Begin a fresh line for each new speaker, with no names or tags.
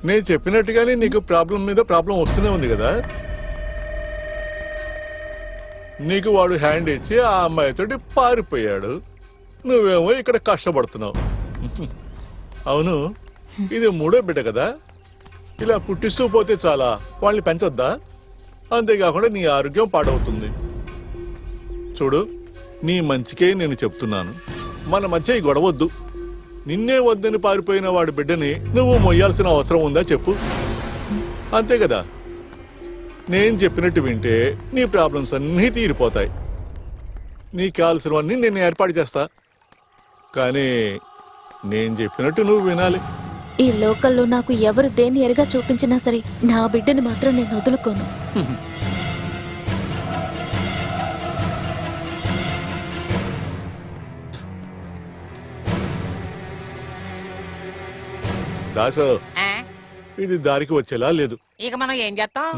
నేను చెప్పినట్టుగానే నీకు ప్రాబ్లం మీద ప్రాబ్లం వస్తూనే ఉంది కదా. నీకు వాడు హ్యాండ్ ఇచ్చి ఆ అమ్మాయితోటి పారిపోయాడు, నువ్వేమో ఇక్కడ కష్టపడుతున్నావు. అవును, ఇది మూడో బిడ్డ కదా, ఇలా పుట్టిస్తూ పోతే చాలా వాళ్ళని పెంచొద్దా? అంతేకాకుండా నీ ఆరోగ్యం పాడవుతుంది. చూడు, నీ మంచికే నేను చెప్తున్నాను, మన మధ్య ఈ గొడవద్దు. నిన్నే వద్దని పారిపోయిన వాడి బిడ్డని నువ్వు మొయ్యాల్సిన అవసరం ఉందా చెప్పు? అంతే కదా. నేను చెప్పినట్టు వింటే నీ ప్రాబ్లమ్స్ అన్నీ తీరిపోతాయి. నీకు కావాల్సినవన్నీ నేను ఏర్పాటు చేస్తా, కానీ నేను చెప్పినట్టు నువ్వు వినాలి.
ఈ లోకల్లో నాకు ఎవరు దేన్ని ఎరగా చూపించినా సరే నా బిడ్డని మాత్రం నేను వదులుకోను.
దాసు, ఇది దారికి వచ్చేలా లేదు.
ఇక మనం ఏం చేస్తాం?